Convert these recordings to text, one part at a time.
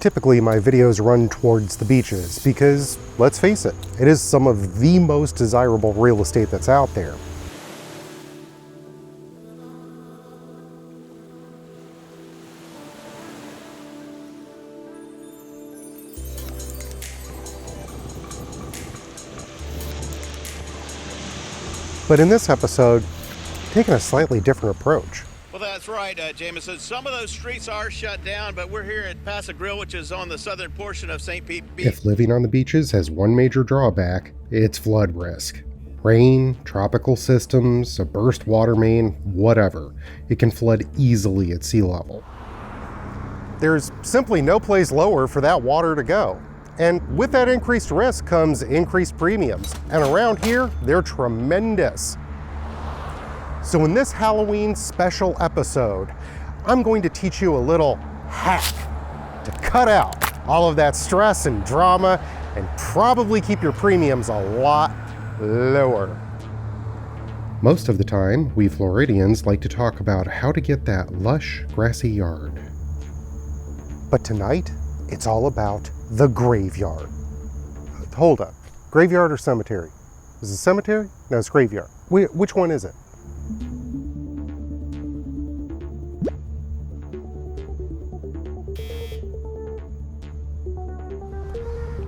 Typically, my videos run towards the beaches because, let's face it, it is some of the most desirable real estate that's out there. But in this episode, taking a slightly different approach. Well, that's right, Jameson. Some of those streets are shut down, but we're here at Paso Grill, which is on the southern portion of St. Pete Beach. If living on the beaches has one major drawback, it's flood risk. Rain, tropical systems, a burst water main, whatever. It can flood easily at sea level. There's simply no place lower for that water to go. And with that increased risk comes increased premiums. And around here, they're tremendous. So in this Halloween special episode, I'm going to teach you a little hack to cut out all of that stress and drama and probably keep your premiums a lot lower. Most of the time, we Floridians like to talk about how to get that lush, grassy yard. But tonight, it's all about the graveyard. Hold up, graveyard or cemetery? Is it cemetery? No, it's graveyard. Which one is it?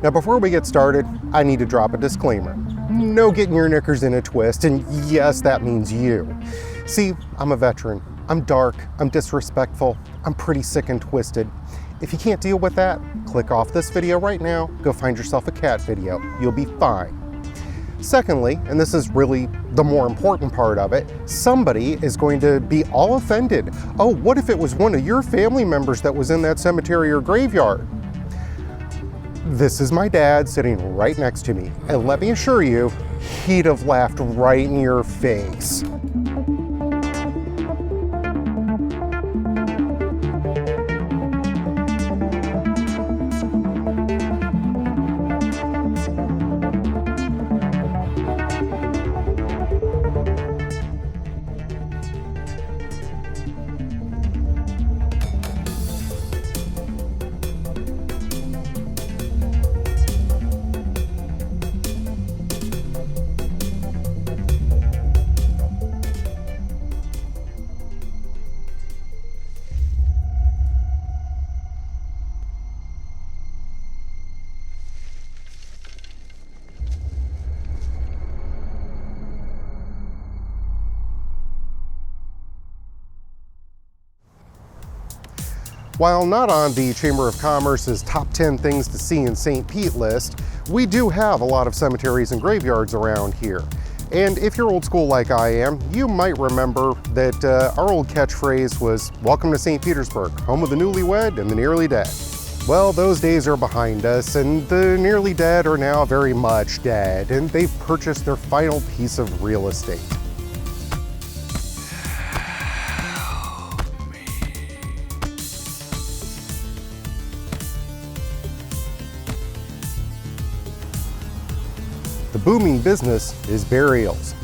Now before we get started, I need to drop a disclaimer. No getting your knickers in a twist, and yes, that means you. See, I'm a veteran. I'm dark, I'm disrespectful, I'm pretty sick and twisted. If you can't deal with that, click off this video right now, go find yourself a cat video. You'll be fine. Secondly, and this is really the more important part of it, somebody is going to be all offended. Oh, what if it was one of your family members that was in that cemetery or graveyard? This is my dad sitting right next to me, and let me assure you, he'd have laughed right in your face. While not on the Chamber of Commerce's top 10 things to see in St. Pete list, we do have a lot of cemeteries and graveyards around here. And if you're old school like I am, you might remember that our old catchphrase was, "Welcome to St. Petersburg, home of the newlywed and the nearly dead." Well, those days are behind us, and the nearly dead are now very much dead, and they've purchased their final piece of real estate. The booming business is burials.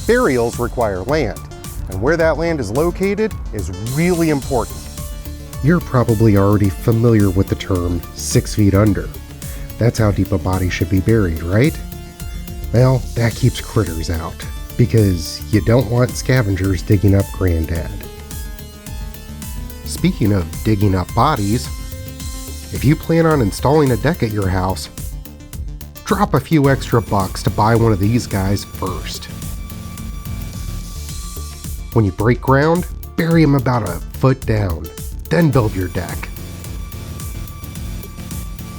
Burials require land, and where that land is located is really important. You're probably already familiar with the term 6 feet under. That's how deep a body should be buried, right? Well, that keeps critters out, because you don't want scavengers digging up Granddad. Speaking of digging up bodies, if you plan on installing a deck at your house, drop a few extra bucks to buy one of these guys first. When you break ground, bury them about a foot down, then build your deck.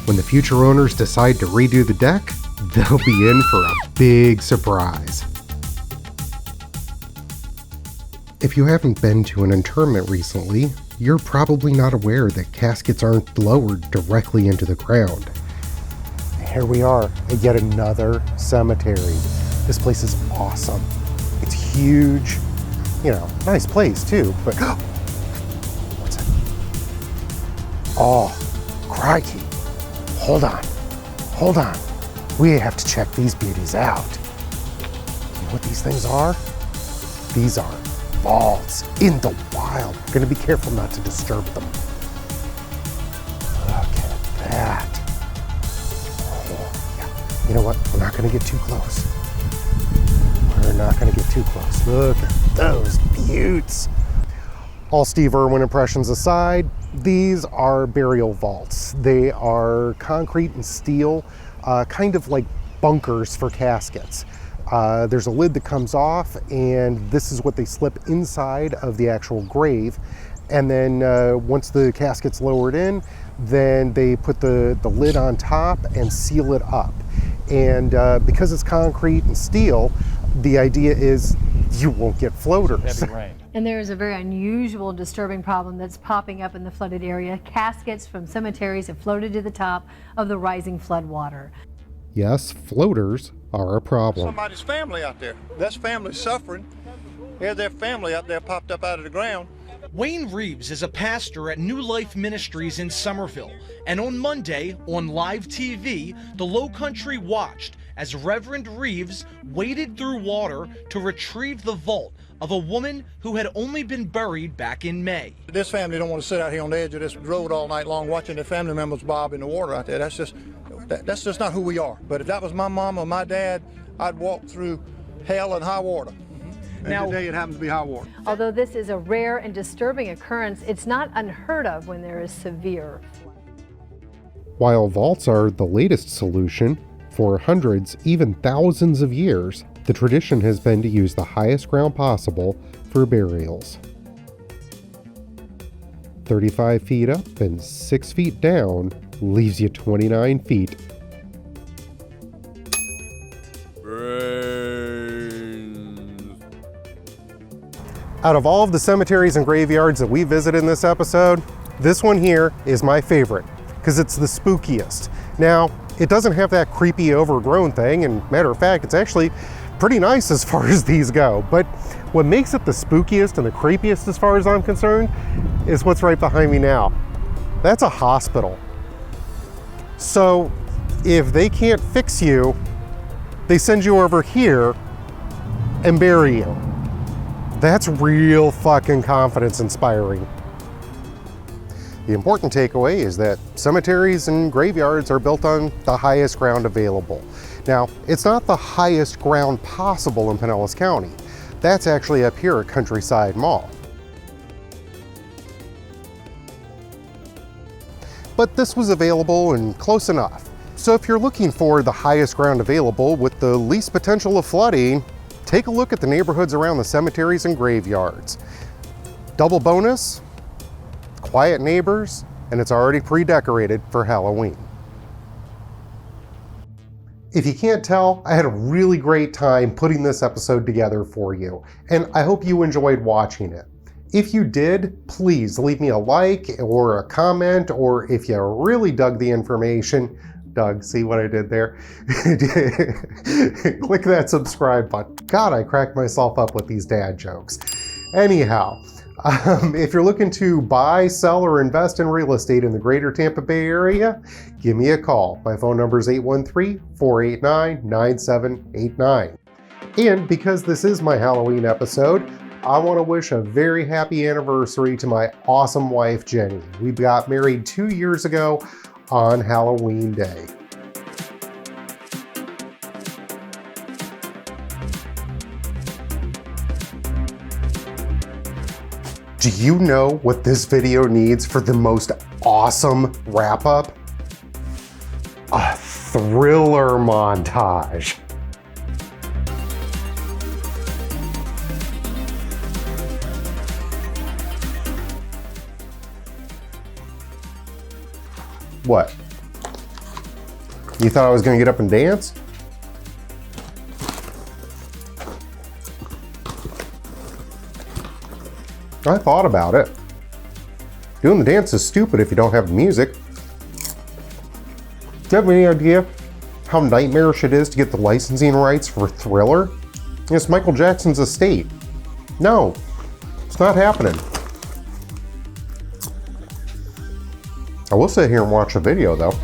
When the future owners decide to redo the deck, they'll be in for a big surprise. If you haven't been to an interment recently, you're probably not aware that caskets aren't lowered directly into the ground. Here we are at yet another cemetery. This place is awesome. It's huge, nice place too, but what's it? Oh, crikey. Hold on. We have to check these beauties out. You know what these things are? These are vaults in the wild. We're gonna be careful not to disturb them. Okay. that. Oh, yeah. You know what? We're not going to get too close. We're not going to get too close. Look at those buttes. All Steve Irwin impressions aside, these are burial vaults. They are concrete and steel, kind of like bunkers for caskets. There's a lid that comes off, and this is what they slip inside of the actual grave. And then once the casket's lowered in, then they put the lid on top and seal it up. And because it's concrete and steel, the idea is you won't get floaters. Heavy rain. And there is a very unusual, disturbing problem that's popping up in the flooded area. Caskets from cemeteries have floated to the top of the rising flood water. Yes, floaters are a problem. Somebody's family out there. That's family suffering. Here's their family out there popped up out of the ground. Wayne Reeves is a pastor at New Life Ministries in Somerville, and on Monday on live TV, the Low Country watched as Reverend Reeves waded through water to retrieve the vault of a woman who had only been buried back in May. This family don't want to sit out here on the edge of this road all night long watching their family members bob in the water out there. That's just not who we are. But if that was my mom or my dad, I'd walk through hell and high water. And Now, today it happens to be high water. Although this is a rare and disturbing occurrence, it's not unheard of when there is severe flooding. While vaults are the latest solution, for hundreds, even thousands of years, the tradition has been to use the highest ground possible for burials. 35 feet up and 6 feet down leaves you 29 feet. Out of all of the cemeteries and graveyards that we visited in this episode, this one here is my favorite because it's the spookiest. Now, it doesn't have that creepy overgrown thing, and matter of fact, it's actually pretty nice as far as these go. But what makes it the spookiest and the creepiest as far as I'm concerned is what's right behind me now. That's a hospital. So if they can't fix you, they send you over here and bury you. That's real fucking confidence inspiring. The important takeaway is that cemeteries and graveyards are built on the highest ground available. Now, it's not the highest ground possible in Pinellas County. That's actually up here at Countryside Mall. But this was available and close enough. So if you're looking for the highest ground available with the least potential of flooding, take a look at the neighborhoods around the cemeteries and graveyards. Double bonus, quiet neighbors, and it's already pre-decorated for Halloween. If you can't tell, I had a really great time putting this episode together for you, and I hope you enjoyed watching it. If you did, please leave me a like or a comment, or if you really dug the information, Doug, see what I did there? Click that subscribe button. God, I cracked myself up with these dad jokes. Anyhow, if you're looking to buy, sell, or invest in real estate in the greater Tampa Bay area, give me a call. My phone number is 813-489-9789. And because this is my Halloween episode, I want to wish a very happy anniversary to my awesome wife, Jenny. We got married 2 years ago on Halloween Day. Do you know what this video needs for the most awesome wrap-up? A thriller montage. What? You thought I was gonna get up and dance? I thought about it. Doing the dance is stupid if you don't have music. Do you have any idea how nightmarish it is to get the licensing rights for Thriller? It's Michael Jackson's estate. No, it's not happening. I will sit here and watch the video though.